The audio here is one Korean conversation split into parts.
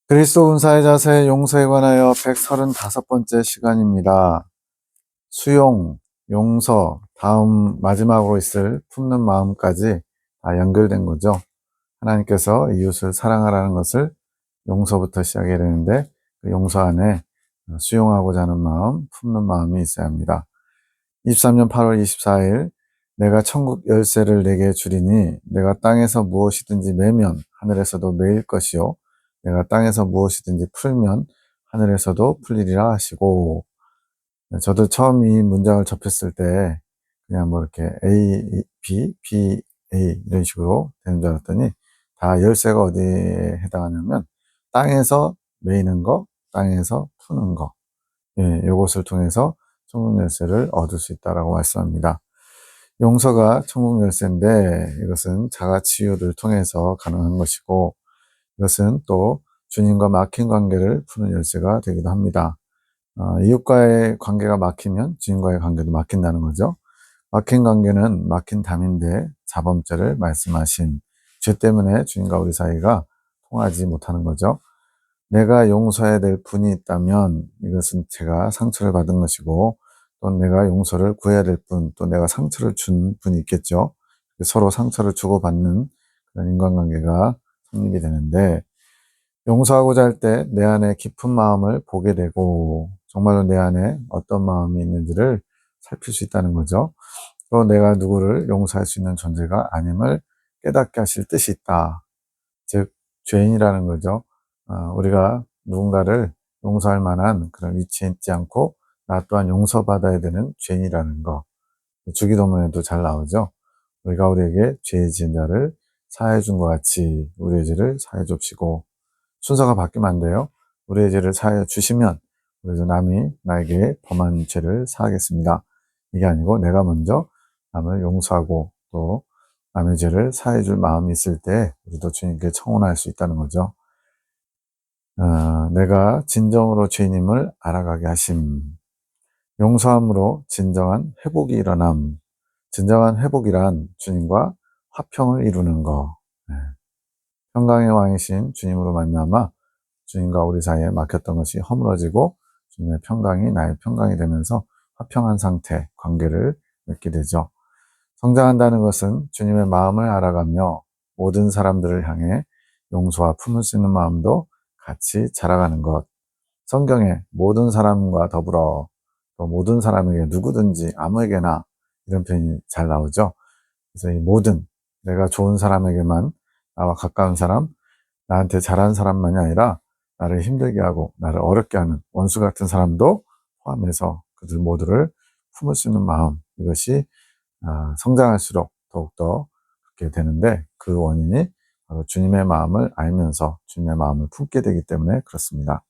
그리스도 은사의 자세 용서에 관하여 135번째 시간입니다. 수용, 용서, 다음 마지막으로 있을 품는 마음까지 다 연결된 거죠. 하나님께서 이웃을 사랑하라는 것을 용서부터 시작이 되는데 그 용서 안에 수용하고자 하는 마음, 품는 마음이 있어야 합니다. 23년 8월 24일 내가 천국 열쇠를 내게 주리니 내가 땅에서 무엇이든지 매면 하늘에서도 매일 것이요 내가 땅에서 무엇이든지 풀면 하늘에서도 풀리리라 하시고, 저도 처음 이 문장을 접했을 때 그냥 뭐 이렇게 A, B, B, A 이런 식으로 되는 줄 알았더니 다 열쇠가 어디에 해당하냐면 땅에서 매이는 거, 땅에서 푸는 거, 이것을 통해서 천국 열쇠를 얻을 수 있다라고 말씀합니다. 용서가 천국 열쇠인데 이것은 자가치유를 통해서 가능한 것이고, 이것은 또 주님과 막힌 관계를 푸는 열쇠가 되기도 합니다. 이웃과의 관계가 막히면 주님과의 관계도 막힌다는 거죠. 막힌 관계는 막힌 담인데 자범죄를 말씀하신 죄 때문에 주님과 우리 사이가 통하지 못하는 거죠. 내가 용서해야 될 분이 있다면 이것은 제가 상처를 받은 것이고, 또 내가 용서를 구해야 될 분, 또 내가 상처를 준 분이 있겠죠. 서로 상처를 주고받는 그런 인간관계가 성립이 되는데, 용서하고자 할 때 내 안에 깊은 마음을 보게 되고 정말로 내 안에 어떤 마음이 있는지를 살필 수 있다는 거죠. 또 내가 누구를 용서할 수 있는 존재가 아님을 깨닫게 하실 뜻이 있다. 즉 죄인이라는 거죠. 우리가 누군가를 용서할 만한 그런 위치에 있지 않고 나 또한 용서받아야 되는 죄인이라는 거. 주기도문에도 잘 나오죠. 우리가 우리에게 죄 지은 자를 사해 준 것 같이 우리의 죄를 사해 줍시고, 순서가 바뀌면 안 돼요. 우리의 죄를 사하여 주시면 그래서 남이 나에게 범한 죄를 사하겠습니다. 이게 아니고 내가 먼저 남을 용서하고 또 남의 죄를 사해 줄 마음이 있을 때 우리도 주님께 청혼할 수 있다는 거죠. 내가 진정으로 죄인임을 알아가게 하심. 용서함으로 진정한 회복이 일어남. 진정한 회복이란 주님과 화평을 이루는 거. 평강의 왕이신 주님으로 말미암아 주님과 우리 사이에 막혔던 것이 허물어지고 주님의 평강이 나의 평강이 되면서 화평한 상태, 관계를 맺게 되죠. 성장한다는 것은 주님의 마음을 알아가며 모든 사람들을 향해 용서와 품을 수 있는 마음도 같이 자라가는 것. 성경에 모든 사람과 더불어 또 모든 사람에게 누구든지 아무에게나 이런 표현이 잘 나오죠. 그래서 이 모든, 내가 좋은 사람에게만, 나와 가까운 사람, 나한테 잘한 사람만이 아니라 나를 힘들게 하고 나를 어렵게 하는 원수 같은 사람도 포함해서 그들 모두를 품을 수 있는 마음, 이것이 성장할수록 더욱더 그렇게 되는데, 그 원인이 바로 주님의 마음을 알면서 주님의 마음을 품게 되기 때문에 그렇습니다.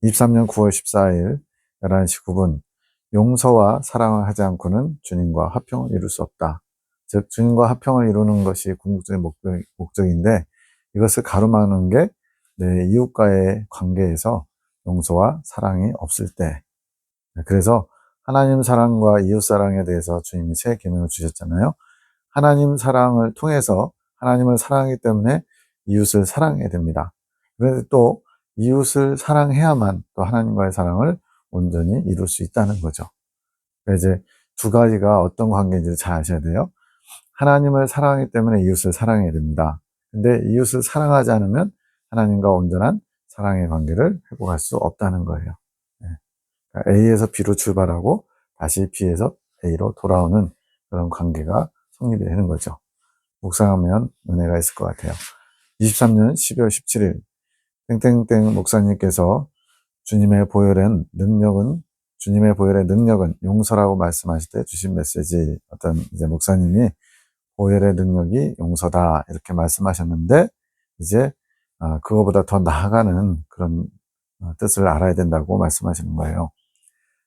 23년 9월 14일 11시 9분, 용서와 사랑을 하지 않고는 주님과 화평을 이룰 수 없다. 즉 주님과 화평을 이루는 것이 궁극적인 목적인데, 이것을 가로막는 게 내 이웃과의 관계에서 용서와 사랑이 없을 때. 그래서 하나님 사랑과 이웃 사랑에 대해서 주님이 새 계명을 주셨잖아요. 하나님 사랑을 통해서 하나님을 사랑하기 때문에 이웃을 사랑해야 됩니다. 그런데 또 이웃을 사랑해야만 또 하나님과의 사랑을 온전히 이룰 수 있다는 거죠. 이제 두 가지가 어떤 관계인지 잘 아셔야 돼요. 하나님을 사랑하기 때문에 이웃을 사랑해야 됩니다. 근데 이웃을 사랑하지 않으면 하나님과 온전한 사랑의 관계를 회복할 수 없다는 거예요. 그러니까 A에서 B로 출발하고 다시 B에서 A로 돌아오는 그런 관계가 성립이 되는 거죠. 묵상하면 은혜가 있을 것 같아요. 23년 12월 17일 땡땡땡 목사님께서 주님의 보혈의 능력은 용서라고 말씀하실 때 주신 메시지, 어떤 이제 목사님이 보혈의 능력이 용서다 이렇게 말씀하셨는데, 이제 그거보다 더 나아가는 그런 뜻을 알아야 된다고 말씀하시는 거예요.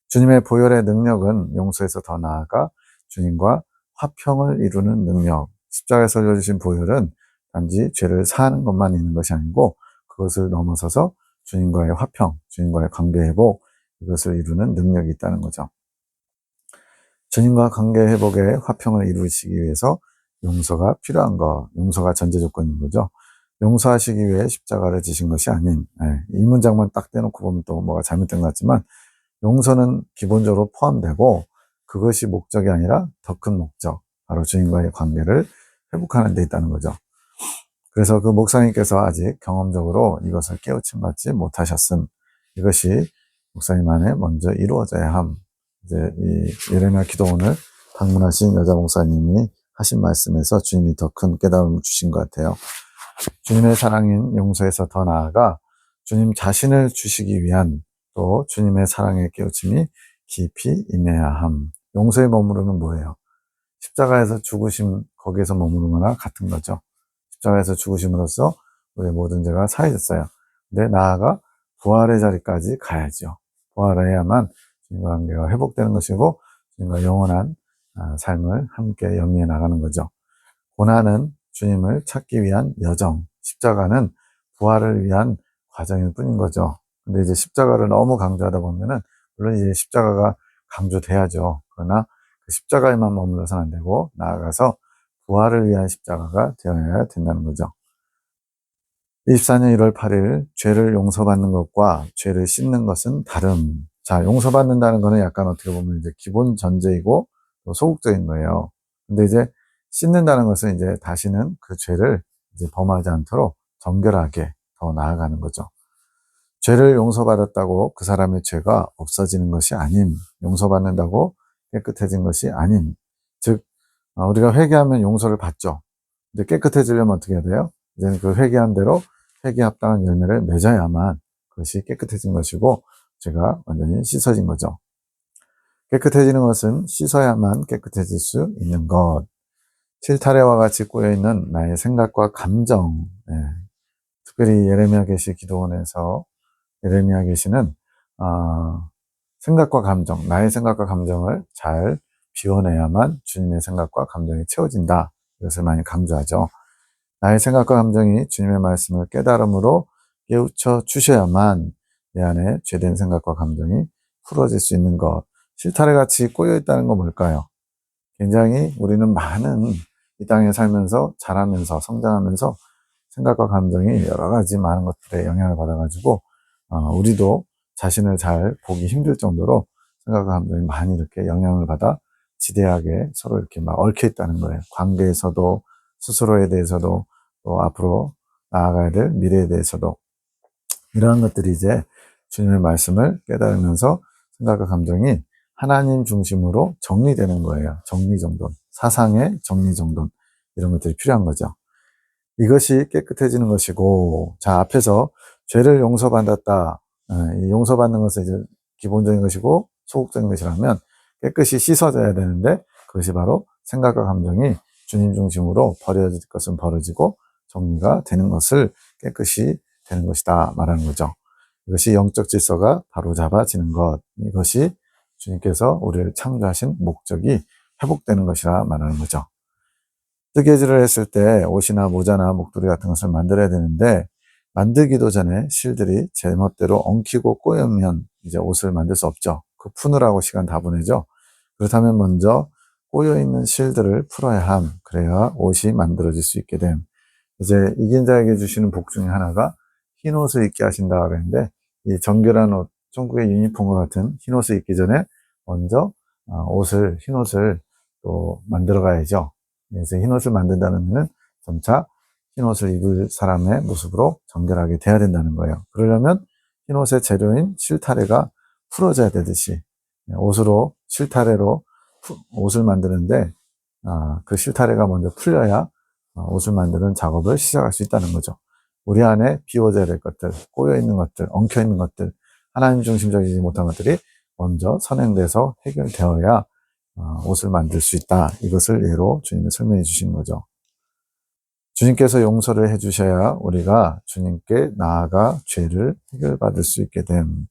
주님의 보혈의 능력은 용서에서 더 나아가 주님과 화평을 이루는 능력. 십자가에서 흘려주신 보혈은 단지 죄를 사하는 것만 있는 것이 아니고 그것을 넘어서서 주님과의 화평, 주님과의 관계 회복, 이것을 이루는 능력이 있다는 거죠. 주님과 관계 회복의 화평을 이루시기 위해서 용서가 필요한 거, 용서가 전제 조건인 거죠. 용서하시기 위해 십자가를 지신 것이 아닌, 이 문장만 딱 떼놓고 보면 또 뭐가 잘못된 것 같지만, 용서는 기본적으로 포함되고 그것이 목적이 아니라 더 큰 목적, 바로 주님과의 관계를 회복하는 데 있다는 거죠. 그래서 그 목사님께서 아직 경험적으로 이것을 깨우침 받지 못하셨음. 이것이 목사님 안에 먼저 이루어져야 함. 이제 이 예레미야 기도원을 방문하신 여자 목사님이 하신 말씀에서 주님이 더 큰 깨달음을 주신 것 같아요. 주님의 사랑인 용서에서 더 나아가 주님 자신을 주시기 위한 또 주님의 사랑의 깨우침이 깊이 임해야 함. 용서에 머무르면 뭐예요? 십자가에서 죽으심, 거기에서 머무르는 거나 같은 거죠. 십자가에서 죽으심으로써 우리의 모든 죄가 사해졌어요. 근데 나아가 부활의 자리까지 가야죠. 부활을 해야만 주님과 관계가 회복되는 것이고 주님과 영원한 삶을 함께 영위해 나가는 거죠. 고난은 주님을 찾기 위한 여정, 십자가는 부활을 위한 과정일 뿐인 거죠. 근데 이제 십자가를 너무 강조하다 보면은, 물론 이제 십자가가 강조돼야죠. 그러나 그 십자가에만 머물러서는 안 되고, 나아가서 부활을 위한 십자가가 되어야 된다는 거죠. 24년 1월 8일, 죄를 용서받는 것과 죄를 씻는 것은 다름. 자, 용서받는다는 거는 약간 어떻게 보면 이제 기본 전제이고, 또 소극적인 거예요. 근데 이제 씻는다는 것은 이제 다시는 그 죄를 이제 범하지 않도록 정결하게 더 나아가는 거죠. 죄를 용서받았다고 그 사람의 죄가 없어지는 것이 아님, 용서받는다고 깨끗해진 것이 아님. 즉, 우리가 회개하면 용서를 받죠. 근데 깨끗해지려면 어떻게 해야 돼요? 이제는 그 회개한 대로 회개에 합당한 열매를 맺어야만 그것이 깨끗해진 것이고 죄가 완전히 씻어진 거죠. 깨끗해지는 것은 씻어야만 깨끗해질 수 있는 것. 실타래와 같이 꼬여있는 나의 생각과 감정, 특별히 예레미야 계시 기도원에서 예레미야 계시는 생각과 감정, 나의 생각과 감정을 잘 비워내야만 주님의 생각과 감정이 채워진다. 이것을 많이 강조하죠. 나의 생각과 감정이 주님의 말씀을 깨달음으로 깨우쳐 주셔야만 내 안에 죄된 생각과 감정이 풀어질 수 있는 것. 실타래같이 꼬여있다는 건 뭘까요? 굉장히 우리는 많은 이 땅에 살면서 자라면서 성장하면서 생각과 감정이 여러 가지 많은 것들에 영향을 받아가지고 우리도 자신을 잘 보기 힘들 정도로 생각과 감정이 많이 이렇게 영향을 받아 지대하게 서로 이렇게 막 얽혀 있다는 거예요. 관계에서도 스스로에 대해서도 또 앞으로 나아가야 될 미래에 대해서도 이러한 것들이 이제 주님의 말씀을 깨달으면서 생각과 감정이 하나님 중심으로 정리되는 거예요. 정리정돈, 사상의 정리정돈 이런 것들이 필요한 거죠. 이것이 깨끗해지는 것이고, 자, 앞에서 죄를 용서받았다. 이 용서받는 것은 이제 기본적인 것이고 소극적인 것이라면 깨끗이 씻어져야 되는데 그것이 바로 생각과 감정이 주님 중심으로 버려질 것은 버려지고 정리가 되는 것을 깨끗이 되는 것이다 말하는 거죠. 이것이 영적 질서가 바로잡아지는 것, 이것이 주님께서 우리를 창조하신 목적이 회복되는 것이라 말하는 거죠. 뜨개질을 했을 때 옷이나 모자나 목도리 같은 것을 만들어야 되는데 만들기도 전에 실들이 제멋대로 엉키고 꼬이면 이제 옷을 만들 수 없죠. 그 푸느라고 시간 다 보내죠. 그렇다면 먼저 꼬여있는 실들을 풀어야 함. 그래야 옷이 만들어질 수 있게 됨. 이제 이긴 자에게 주시는 복 중에 하나가 흰 옷을 입게 하신다 그랬는데 이 정결한 옷, 천국의 유니폼과 같은 흰 옷을 입기 전에 먼저 흰 옷을 또 만들어 가야죠. 그래서 흰 옷을 만든다는 것은 점차 흰 옷을 입을 사람의 모습으로 정결하게 돼야 된다는 거예요. 그러려면 흰 옷의 재료인 실타래가 풀어져야 되듯이 옷으로 실타래로 옷을 만드는데 그 실타래가 먼저 풀려야 옷을 만드는 작업을 시작할 수 있다는 거죠. 우리 안에 비워져야 될 것들, 꼬여있는 것들, 엉켜있는 것들, 하나님 중심적이지 못한 것들이 먼저 선행돼서 해결되어야 옷을 만들 수 있다. 이것을 예로 주님이 설명해 주시는 거죠. 주님께서 용서를 해주셔야 우리가 주님께 나아가 죄를 해결받을 수 있게 됨.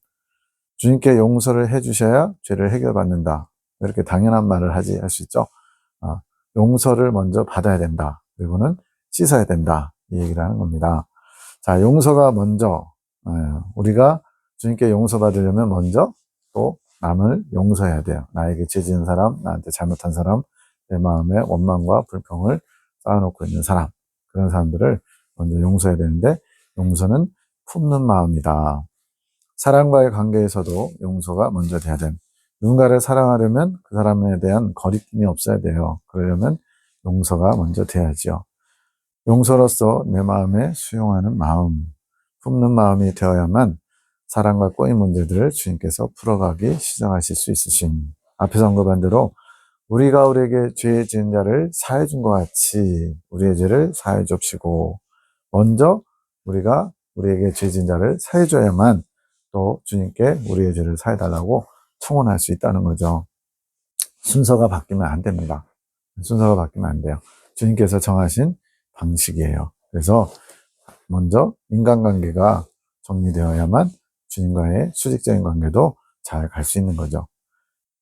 주님께 용서를 해주셔야 죄를 해결받는다. 이렇게 당연한 말을 할 수 있죠. 용서를 먼저 받아야 된다. 그리고는 씻어야 된다. 이 얘기를 하는 겁니다. 자, 용서가 먼저, 우리가 주님께 용서받으려면 먼저 또 남을 용서해야 돼요. 나에게 죄 지은 사람, 나한테 잘못한 사람, 내 마음에 원망과 불평을 쌓아놓고 있는 사람, 그런 사람들을 먼저 용서해야 되는데 용서는 품는 마음이다. 사랑과의 관계에서도 용서가 먼저 돼야 됨. 누군가를 사랑하려면 그 사람에 대한 거리낌이 없어야 돼요. 그러려면 용서가 먼저 돼야죠. 용서로서 내 마음에 수용하는 마음, 품는 마음이 되어야만 사랑과 꼬인 문제들을 주님께서 풀어가기 시작하실 수 있으심. 앞에서 언급한 대로 우리가 우리에게 죄 지은 자를 사해 준 것 같이 우리의 죄를 사해 줍시고, 먼저 우리가 우리에게 죄 지은 자를 사해 줘야만 또 주님께 우리의 죄를 사해 달라고 청원할 수 있다는 거죠. 순서가 바뀌면 안 됩니다. 순서가 바뀌면 안 돼요. 주님께서 정하신 방식이에요. 그래서 먼저 인간관계가 정리되어야만 주님과의 수직적인 관계도 잘 갈 수 있는 거죠.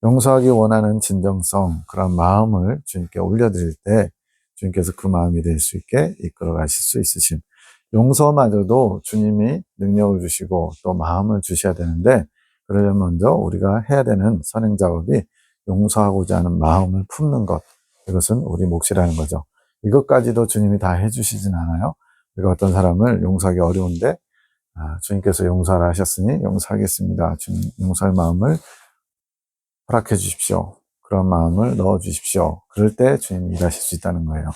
용서하기 원하는 진정성, 그런 마음을 주님께 올려드릴 때 주님께서 그 마음이 될 수 있게 이끌어 가실 수 있으심. 용서마저도 주님이 능력을 주시고 또 마음을 주셔야 되는데, 그러려면 먼저 우리가 해야 되는 선행 작업이 용서하고자 하는 마음을 품는 것, 이것은 우리 몫이라는 거죠. 이것까지도 주님이 다 해주시진 않아요. 우리가 어떤 사람을 용서하기 어려운데 주님께서 용서하라 하셨으니 용서하겠습니다. 주님 용서할 마음을 허락해 주십시오. 그런 마음을 넣어 주십시오. 그럴 때 주님이 일하실 수 있다는 거예요.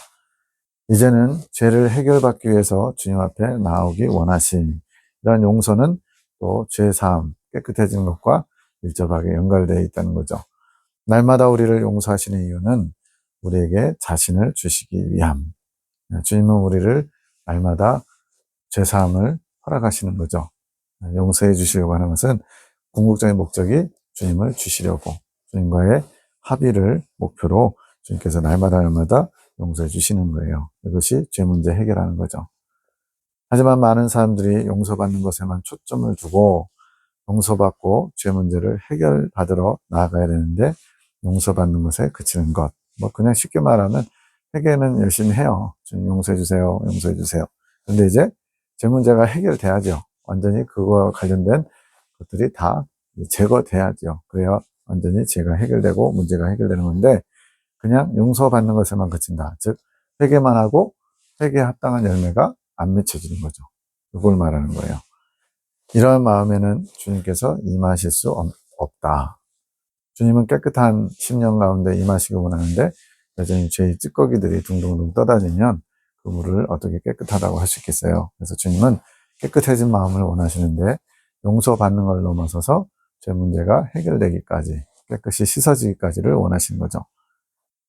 이제는 죄를 해결받기 위해서 주님 앞에 나오기 원하신 이런 용서는 또 죄사함, 깨끗해지는 것과 밀접하게 연결되어 있다는 거죠. 날마다 우리를 용서하시는 이유는 우리에게 자신을 주시기 위함. 주님은 우리를 날마다 죄사함을 허락하시는 거죠. 용서해 주시려고 하는 것은 궁극적인 목적이 주님을 주시려고, 주님과의 합의를 목표로 주님께서 날마다 용서해 주시는 거예요. 이것이 죄 문제 해결하는 거죠. 하지만 많은 사람들이 용서받는 것에만 초점을 두고 용서받고 죄 문제를 해결받으러 나아가야 되는데 용서받는 것에 그치는 것. 그냥 쉽게 말하면 회개는 열심히 해요. 주님 용서해 주세요. 용서해 주세요. 근데 이제 죄 문제가 해결돼야죠. 완전히 그거와 관련된 것들이 다 제거돼야죠. 그래야 완전히 죄가 해결되고 문제가 해결되는 건데, 그냥 용서받는 것에만 그친다. 즉 회개만 하고 회개에 합당한 열매가 안 맺혀지는 거죠. 이걸 말하는 거예요. 이러한 마음에는 주님께서 임하실 수 없다. 주님은 깨끗한 심령 가운데 임하시기 원하는데 여전히 죄의 찌꺼기들이 둥둥둥 떠다니면 그 물을 어떻게 깨끗하다고 할 수 있겠어요. 그래서 주님은 깨끗해진 마음을 원하시는데 용서받는 걸 넘어서서 죄 문제가 해결되기까지, 깨끗이 씻어지기까지를 원하시는 거죠.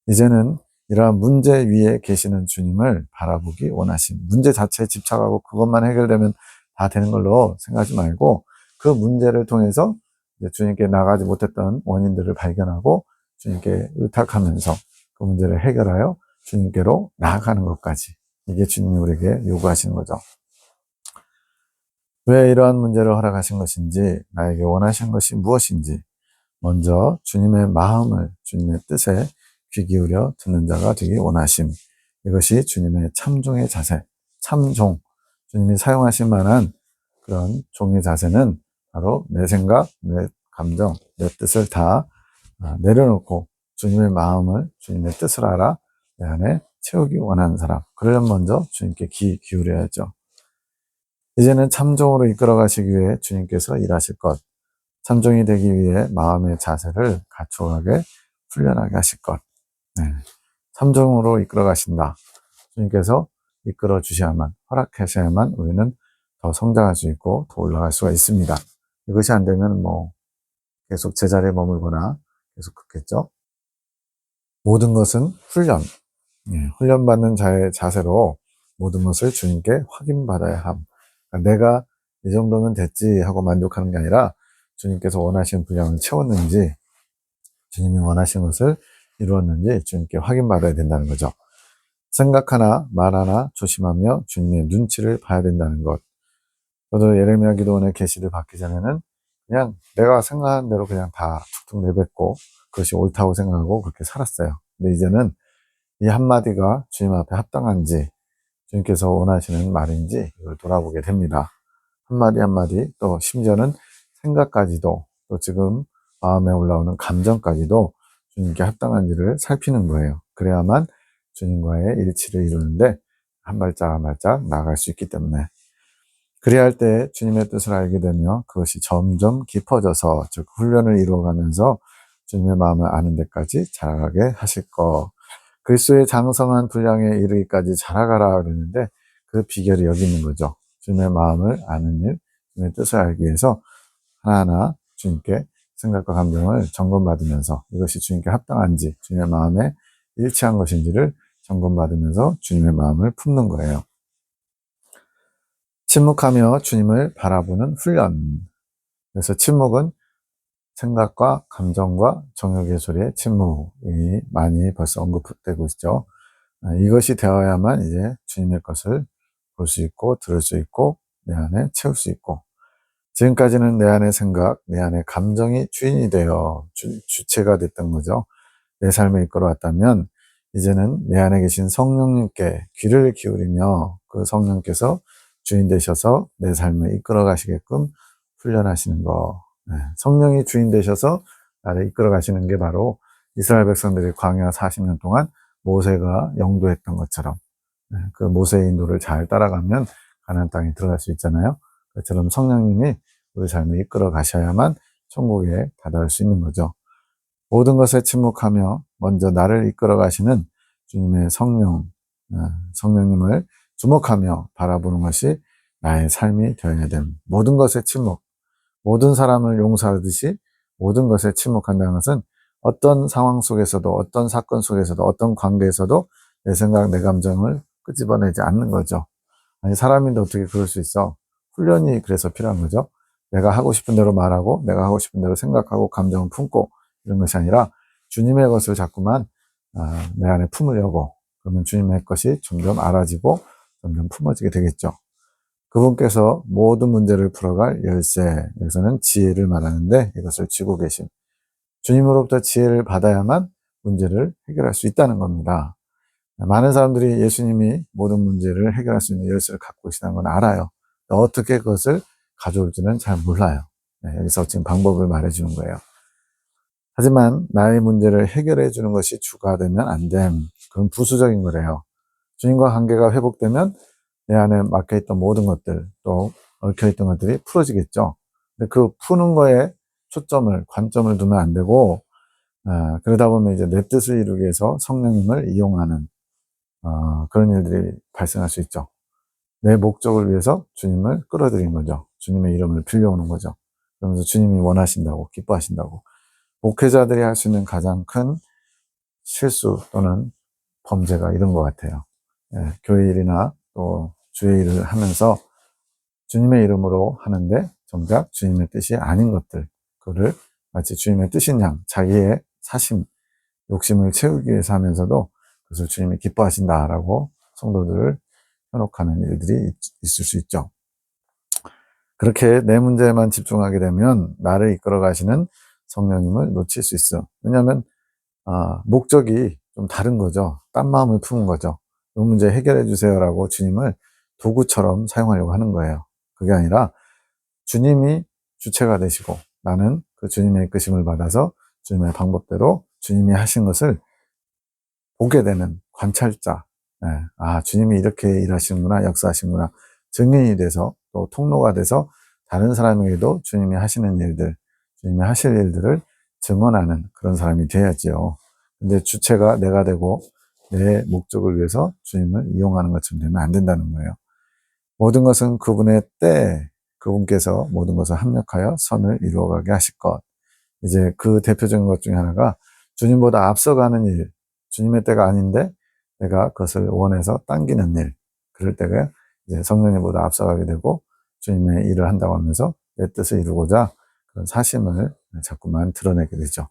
이제는 이러한 문제 위에 계시는 주님을 바라보기 원하신, 문제 자체에 집착하고 그것만 해결되면 다 되는 걸로 생각하지 말고 그 문제를 통해서 주님께 나가지 못했던 원인들을 발견하고 주님께 의탁하면서 그 문제를 해결하여 주님께로 나아가는 것까지, 이게 주님이 우리에게 요구하시는 거죠. 왜 이러한 문제를 허락하신 것인지, 나에게 원하신 것이 무엇인지 먼저 주님의 마음을, 주님의 뜻에 귀 기울여 듣는 자가 되기 원하심. 이것이 주님의 참종의 자세, 참종, 주님이 사용하실 만한 그런 종의 자세는 바로 내 생각, 내 감정, 내 뜻을 다 내려놓고 주님의 마음을, 주님의 뜻을 알아 내 안에 채우기 원하는 사람. 그러려면 먼저 주님께 귀 기울여야죠. 이제는 참종으로 이끌어 가시기 위해 주님께서 일하실 것, 참종이 되기 위해 마음의 자세를 갖추어가게 훈련하게 하실 것. 참종으로 이끌어 가신다. 주님께서 이끌어 주셔야만, 허락하셔야만 우리는 더 성장할 수 있고 더 올라갈 수가 있습니다. 이것이 안 되면 계속 제자리에 머물거나 계속 긋겠죠. 모든 것은 훈련, 훈련받는 자의 자세로 모든 것을 주님께 확인받아야 함. 그러니까 내가 이 정도면 됐지 하고 만족하는 게 아니라 주님께서 원하시는 분량을 채웠는지, 주님이 원하시는 것을 이루었는지 주님께 확인받아야 된다는 거죠. 생각 하나, 말 하나 조심하며 주님의 눈치를 봐야 된다는 것. 저도 예레미야 기도원의 계시를 받기 전에는 그냥 내가 생각한 대로 그냥 다 툭툭 내뱉고 그것이 옳다고 생각하고 그렇게 살았어요. 근데 이제는 이 한마디가 주님 앞에 합당한지, 주님께서 원하시는 말인지 이걸 돌아보게 됩니다. 한마디 한마디, 또 심지어는 생각까지도, 또 지금 마음에 올라오는 감정까지도 주님께 합당한지를 살피는 거예요. 그래야만 주님과의 일치를 이루는데 한 발짝 한 발짝 나아갈 수 있기 때문에, 그래야 할 때 주님의 뜻을 알게 되며 그것이 점점 깊어져서, 즉 훈련을 이루어가면서 주님의 마음을 아는 데까지 자라가게 하실 것. 그리스도의 장성한 분량에 이르기까지 자라가라 그러는데, 그 비결이 여기 있는 거죠. 주님의 마음을 아는 일, 주님의 뜻을 알기 위해서 하나하나 주님께 생각과 감정을 점검받으면서, 이것이 주님께 합당한지, 주님의 마음에 일치한 것인지를 점검받으면서 주님의 마음을 품는 거예요. 침묵하며 주님을 바라보는 훈련. 그래서 침묵은 생각과 감정과 정욕의 소리의 침묵이 많이 벌써 언급되고 있죠. 이것이 되어야만 이제 주님의 것을 볼 수 있고 들을 수 있고 내 안에 채울 수 있고, 지금까지는 내 안의 생각, 내 안의 감정이 주인이 되어 주체가 됐던 거죠. 내 삶을 이끌어왔다면 이제는 내 안에 계신 성령님께 귀를 기울이며 그 성령께서 주인 되셔서 내 삶을 이끌어 가시게끔 훈련하시는 거. 성령이 주인 되셔서 나를 이끌어 가시는 게 바로 이스라엘 백성들이 광야 40년 동안 모세가 영도했던 것처럼, 그 모세의 인도를 잘 따라가면 가나안 땅에 들어갈 수 있잖아요. 그처럼 성령님이 우리 삶을 이끌어 가셔야만 천국에 다다를 수 있는 거죠. 모든 것에 침묵하며 먼저 나를 이끌어 가시는 주님의 성령님을 주목하며 바라보는 것이 나의 삶이 되어야 됩니다. 모든 것에 침묵, 모든 사람을 용서하듯이 모든 것에 침묵한다는 것은 어떤 상황 속에서도, 어떤 사건 속에서도, 어떤 관계에서도 내 생각, 내 감정을 끄집어내지 않는 거죠. 아니, 사람인데 어떻게 그럴 수 있어? 훈련이 그래서 필요한 거죠. 내가 하고 싶은 대로 말하고, 내가 하고 싶은 대로 생각하고, 감정을 품고, 이런 것이 아니라 주님의 것을 자꾸만 내 안에 품으려고, 그러면 주님의 것이 점점 알아지고 점점 품어지게 되겠죠. 그분께서 모든 문제를 풀어갈 열쇠, 여기서는 지혜를 말하는데 이것을 쥐고 계신 주님으로부터 지혜를 받아야만 문제를 해결할 수 있다는 겁니다. 많은 사람들이 예수님이 모든 문제를 해결할 수 있는 열쇠를 갖고 계시다는 건 알아요. 어떻게 그것을 가져올지는 잘 몰라요. 여기서 지금 방법을 말해주는 거예요. 하지만 나의 문제를 해결해 주는 것이 주가 되면 안 됨. 그건 부수적인 거래요. 주님과 관계가 회복되면 내 안에 막혀있던 모든 것들, 또 얽혀있던 것들이 풀어지겠죠. 근데 그 푸는 거에 초점을, 관점을 두면 안 되고, 그러다 보면 이제 내 뜻을 이루기 위해서 성령님을 이용하는 그런 일들이 발생할 수 있죠. 내 목적을 위해서 주님을 끌어들인 거죠. 주님의 이름을 빌려오는 거죠. 그러면서 주님이 원하신다고, 기뻐하신다고. 목회자들이 할 수 있는 가장 큰 실수 또는 범죄가 이런 것 같아요. 교회 일이나 또 주의 일을 하면서 주님의 이름으로 하는데 정작 주님의 뜻이 아닌 것들, 그거를 마치 주님의 뜻인 양, 자기의 사심, 욕심을 채우기 위해서 하면서도 그것을 주님이 기뻐하신다라고 성도들을 현혹하는 일들이 있을 수 있죠. 그렇게 내 문제에만 집중하게 되면 나를 이끌어 가시는 성령님을 놓칠 수 있어. 왜냐하면 목적이 좀 다른 거죠. 딴 마음을 품은 거죠. 이 문제 해결해 주세요라고 주님을 도구처럼 사용하려고 하는 거예요. 그게 아니라 주님이 주체가 되시고 나는 그 주님의 이끄심을 받아서 주님의 방법대로 주님이 하신 것을 보게 되는 관찰자. 주님이 이렇게 일하시는구나, 역사하시는구나. 증인이 돼서 또 통로가 돼서 다른 사람에게도 주님이 하시는 일들, 주님이 하실 일들을 증언하는 그런 사람이 돼야지요. 근데 주체가 내가 되고 내 목적을 위해서 주님을 이용하는 것처럼 되면 안 된다는 거예요. 모든 것은 그분의 때, 그분께서 모든 것을 합력하여 선을 이루어가게 하실 것. 이제 그 대표적인 것 중에 하나가 주님보다 앞서가는 일, 주님의 때가 아닌데 내가 그것을 원해서 당기는 일. 그럴 때가 이제 성령님보다 앞서가게 되고 주님의 일을 한다고 하면서 내 뜻을 이루고자 그런 사심을 자꾸만 드러내게 되죠.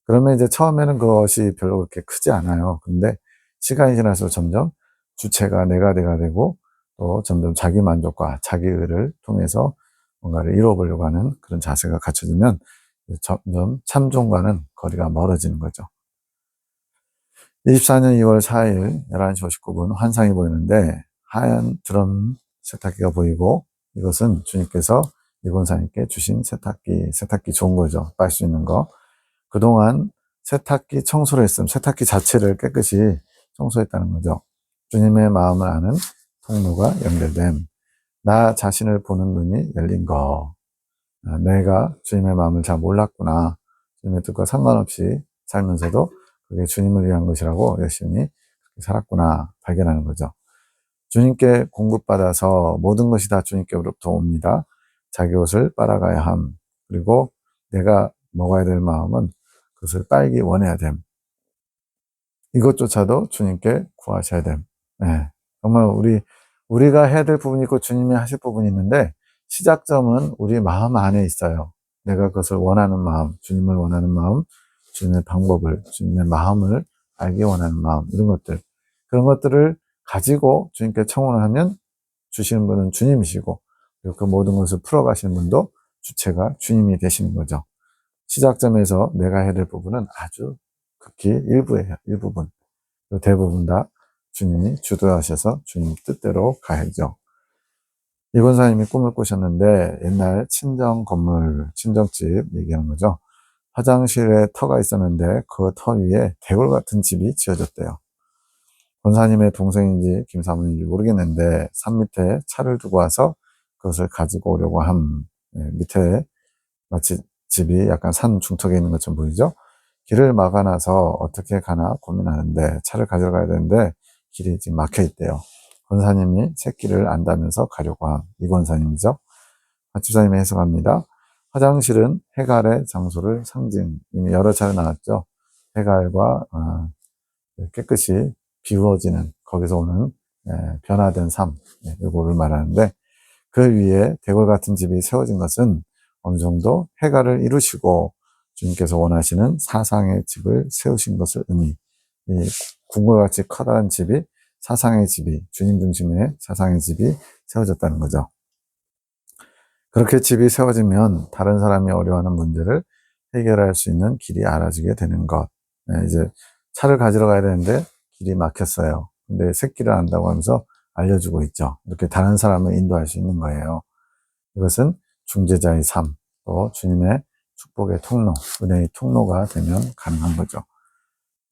그러면 이제 처음에는 그것이 별로 그렇게 크지 않아요. 근데 시간이 지나서 점점 주체가 내가 되고 또 점점 자기 만족과 자기 의를 통해서 뭔가를 이루어보려고 하는 그런 자세가 갖춰지면 점점 참종과는 거리가 멀어지는 거죠. 24년 2월 4일 11시 59분 환상이 보이는데 하얀 드럼 세탁기가 보이고 이것은 주님께서 일본사님께 주신 세탁기 좋은 거죠. 빨 수 있는 거. 그동안 세탁기 청소를 했으면 세탁기 자체를 깨끗이 청소했다는 거죠. 주님의 마음을 아는 통로가 연결됨. 나 자신을 보는 눈이 열린 거. 내가 주님의 마음을 잘 몰랐구나. 주님의 뜻과 상관없이 살면서도 그게 주님을 위한 것이라고 열심히 살았구나. 발견하는 거죠. 주님께 공급받아서 모든 것이 다 주님께로부터 옵니다. 자기 옷을 빨아가야 함. 그리고 내가 먹어야 될 마음은 그것을 빨기 원해야 됨. 이것조차도 주님께 구하셔야 됨. 네. 정말 우리가 해야 될 부분이 있고 주님이 하실 부분이 있는데 시작점은 우리 마음 안에 있어요. 내가 그것을 원하는 마음, 주님을 원하는 마음, 주님의 방법을, 주님의 마음을 알기 원하는 마음, 이런 것들. 그런 것들을 가지고 주님께 청혼을 하면 주시는 분은 주님이시고, 그리고 그 모든 것을 풀어가시는 분도 주체가 주님이 되시는 거죠. 시작점에서 내가 해야 될 부분은 아주 극히 일부예요. 일부분. 대부분 다 주님이 주도하셔서 주님 뜻대로 가야죠. 이 권사님이 꿈을 꾸셨는데 옛날 친정 건물, 친정집 얘기하는 거죠. 화장실에 터가 있었는데 그 터 위에 대골 같은 집이 지어졌대요. 권사님의 동생인지 김사모인지 모르겠는데 산 밑에 차를 두고 와서 그것을 가지고 오려고 함. 밑에 마치 집이 약간 산 중턱에 있는 것처럼 보이죠? 길을 막아놔서 어떻게 가나 고민하는데 차를 가지러 가야 되는데 길이 지금 막혀 있대요. 권사님이 새길을 안다면서 가려고 함. 이 권사님이죠. 집사님이 해석합니다. 화장실은 해갈의 장소를 상징. 이미 여러 차례 나왔죠. 해갈과 깨끗이 비워지는 거기서 오는 변화된 삶, 이거를 말하는데 그 위에 대궐 같은 집이 세워진 것은 어느 정도 해갈을 이루시고 주님께서 원하시는 사상의 집을 세우신 것을 의미. 이 궁과 같이 커다란 집이 사상의 집이 주님 중심의 사상의 집이 세워졌다는 거죠. 그렇게 집이 세워지면 다른 사람이 어려워하는 문제를 해결할 수 있는 길이 알아지게 되는 것. 이제 차를 가지러 가야 되는데 길이 막혔어요. 근데 새길을 안다고 하면서 알려주고 있죠. 이렇게 다른 사람을 인도할 수 있는 거예요. 이것은 중재자의 삶, 또 주님의 축복의 통로, 은혜의 통로가 되면 가능한 거죠.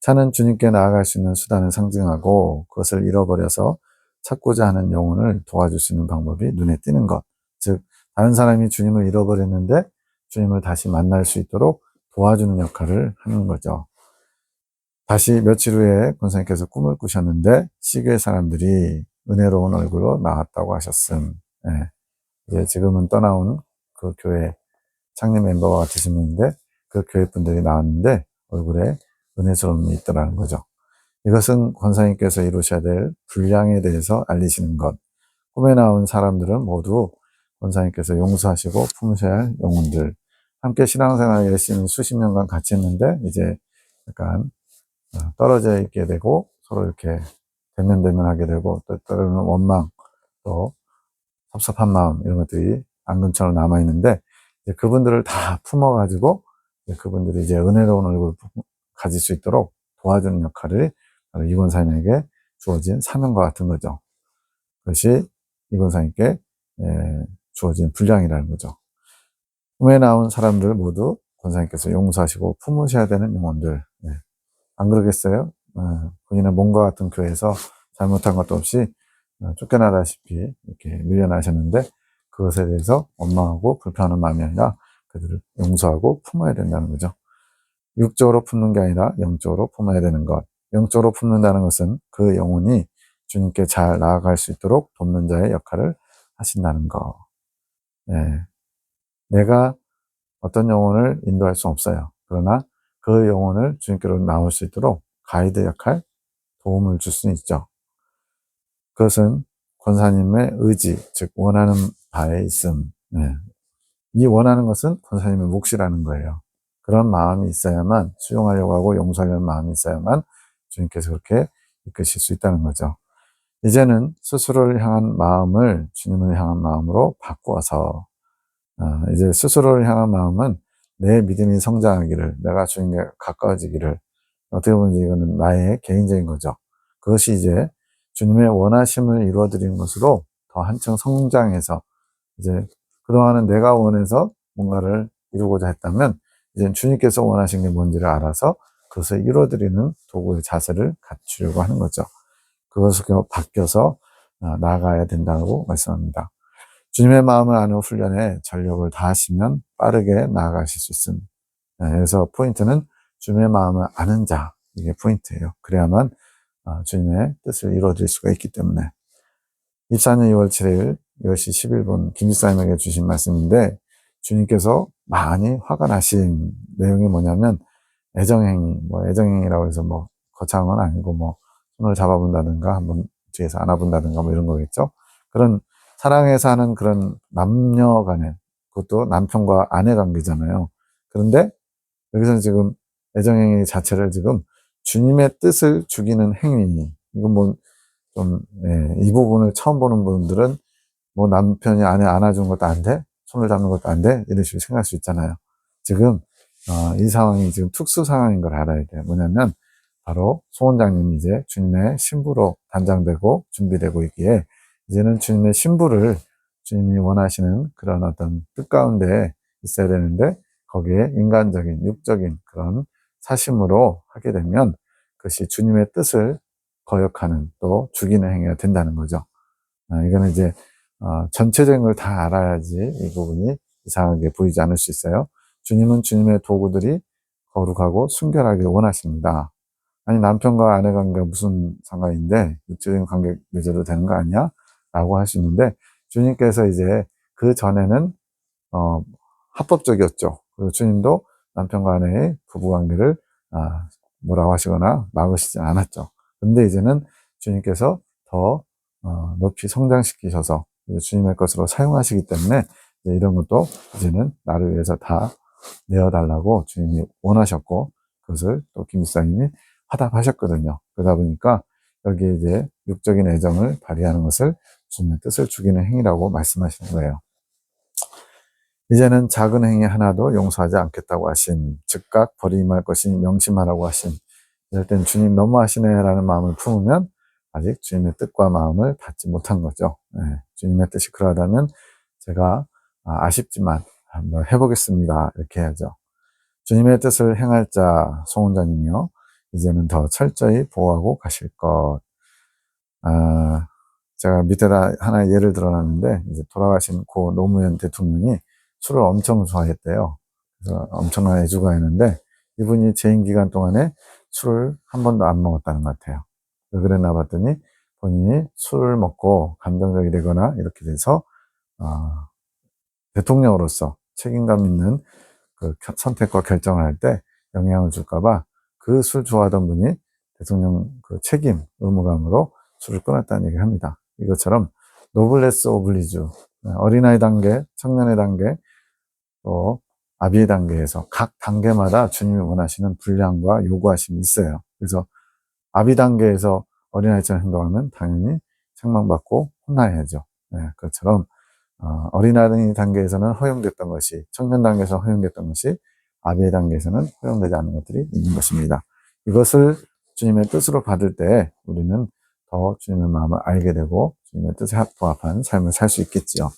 차는 주님께 나아갈 수 있는 수단을 상징하고 그것을 잃어버려서 찾고자 하는 영혼을 도와줄 수 있는 방법이 눈에 띄는 것. 즉, 다른 사람이 주님을 잃어버렸는데 주님을 다시 만날 수 있도록 도와주는 역할을 하는 거죠. 다시 며칠 후에 권사님께서 꿈을 꾸셨는데 시교의 사람들이 은혜로운 얼굴로 나왔다고 하셨음. 이제 지금은 떠나온 그 교회 창립 멤버와 같으신 분인데 그 교회 분들이 나왔는데 얼굴에 은혜스러움이 있더라는 거죠. 이것은 권사님께서 이루셔야 될 분량에 대해서 알리시는 것. 꿈에 나온 사람들은 모두 권사님께서 용서하시고 품으셔야 할 영혼들. 함께 신앙생활 열심히 수십 년간 같이 했는데 이제 약간 떨어져 있게 되고 서로 이렇게 대면대면하게 되고 또 때로는 원망 또 섭섭한 마음 이런 것들이 앙금처럼 남아있는데 그분들을 다 품어가지고 그분들이 이제 은혜로운 얼굴을 가질 수 있도록 도와주는 역할을 이 권사님에게 주어진 사명과 같은 거죠. 그것이 이 권사님께 주어진 분량이라는 거죠. 꿈에 나온 사람들 모두 권사님께서 용서하시고 품으셔야 되는 영혼들. 안 그러겠어요? 본인의 몸과 같은 교회에서 잘못한 것도 없이 쫓겨나다시피 이렇게 밀려나셨는데 그것에 대해서 원망하고 불편한 마음이 아니라 그들을 용서하고 품어야 된다는 거죠. 육적으로 품는 게 아니라 영적으로 품어야 되는 것. 영적으로 품는다는 것은 그 영혼이 주님께 잘 나아갈 수 있도록 돕는 자의 역할을 하신다는 것. 내가 어떤 영혼을 인도할 수 없어요. 그러나 그 영혼을 주님께로 나올 수 있도록 가이드 역할, 도움을 줄 수는 있죠. 그것은 권사님의 의지, 즉 원하는 바에 있음. 이 원하는 것은 권사님의 몫이라는 거예요. 그런 마음이 있어야만 수용하려고 하고 용서하려는 마음이 있어야만 주님께서 그렇게 이끄실 수 있다는 거죠. 이제는 스스로를 향한 마음을 주님을 향한 마음으로 바꾸어서 이제 스스로를 향한 마음은 내 믿음이 성장하기를, 내가 주님께 가까워지기를, 어떻게 보면 이거는 나의 개인적인 거죠. 그것이 이제 주님의 원하심을 이루어드리는 것으로 더 한층 성장해서 이제 그동안은 내가 원해서 뭔가를 이루고자 했다면 이제 주님께서 원하신 게 뭔지를 알아서 그것을 이루어드리는 도구의 자세를 갖추려고 하는 거죠. 그것으로 바뀌어서 나아가야 된다고 말씀합니다. 주님의 마음을 아는 훈련에 전력을 다하시면 빠르게 나아가실 수 있습니다. 그래서 포인트는 주님의 마음을 아는 자, 이게 포인트예요. 그래야만 주님의 뜻을 이루어질 수가 있기 때문에. 24년 2월 7일 10시 11분 김지사님에게 주신 말씀인데, 주님께서 많이 화가 나신 내용이 뭐냐면 애정행위, 애정행위라고 해서 거창한 건 아니고 손을 잡아본다든가 한번 뒤에서 안아본다든가 이런 거겠죠. 그런 사랑해서 하는 그런 남녀 간의, 그것도 남편과 아내 관계잖아요. 그런데 여기서는 지금 애정행위 자체를 지금 주님의 뜻을 죽이는 행위, 이건 이 부분을 처음 보는 분들은 남편이 아내 안아준 것도 안 돼? 손을 잡는 것도 안 돼? 이런 식으로 생각할 수 있잖아요. 지금, 이 상황이 지금 특수 상황인 걸 알아야 돼요. 뭐냐면, 바로 송 원장님이 이제 주님의 신부로 단장되고 준비되고 있기에, 이제는 주님의 신부를 주님이 원하시는 그런 어떤 뜻 가운데 있어야 되는데, 거기에 인간적인, 육적인 그런 사심으로 하게 되면, 그것이 주님의 뜻을 거역하는 또 죽이는 행위가 된다는 거죠. 이거는 이제 전체적인 걸 다 알아야지 이 부분이 이상하게 보이지 않을 수 있어요. 주님은 주님의 도구들이 거룩하고 순결하길 원하십니다. 아니, 남편과 아내 관계가 무슨 상관인데 육체적인 관계 맺어도 되는 거 아니야? 라고 하시는데, 주님께서 이제 그 전에는 합법적이었죠. 그리고 주님도 남편과 아내의 부부관계를 뭐라고 하시거나 막으시지 않았죠. 근데 이제는 주님께서 더 높이 성장시키셔서 주님의 것으로 사용하시기 때문에 이런 것도 이제는 나를 위해서 다 내어달라고 주님이 원하셨고, 그것을 또 김지사님이 화답하셨거든요. 그러다 보니까 여기에 이제 육적인 애정을 발휘하는 것을 주님의 뜻을 죽이는 행위라고 말씀하시는 거예요. 이제는 작은 행위 하나도 용서하지 않겠다고 하신, 즉각 버림할 것이 명심하라고 하신, 이럴 땐 주님 너무하시네라는 마음을 품으면 아직 주님의 뜻과 마음을 받지 못한 거죠. 주님의 뜻이 그러하다면 제가 아쉽지만 한번 해보겠습니다, 이렇게 해야죠. 주님의 뜻을 행할 자 송 원장님이요, 이제는 더 철저히 보호하고 가실 것. 제가 밑에다 하나 예를 들어놨는데, 이제 돌아가신 고 노무현 대통령이 술을 엄청 좋아했대요. 그래서 엄청난 애주가였는데, 이분이 재임 기간 동안에 술을 한 번도 안 먹었다는 것 같아요. 왜 그랬나 봤더니 본인이 술을 먹고 감정적이 되거나 이렇게 돼서 대통령으로서 책임감 있는 그 선택과 결정을 할 때 영향을 줄까봐 그 술 좋아하던 분이 대통령 그 책임, 의무감으로 술을 끊었다는 얘기를 합니다. 이것처럼 노블레스 오블리주, 어린아이 단계, 청년의 단계, 또 아비의 단계에서 각 단계마다 주님이 원하시는 분량과 요구하심이 있어요. 그래서 아비 단계에서 어린아이처럼 행동하면 당연히 책망받고 혼나야죠. 그것처럼 어린아이 단계에서는 허용됐던 것이, 청년 단계에서 허용됐던 것이 아비의 단계에서는 허용되지 않는 것들이 있는 것입니다. 이것을 주님의 뜻으로 받을 때 우리는 더 주님의 마음을 알게 되고 주님의 뜻에 부합한 삶을 살 수 있겠지요.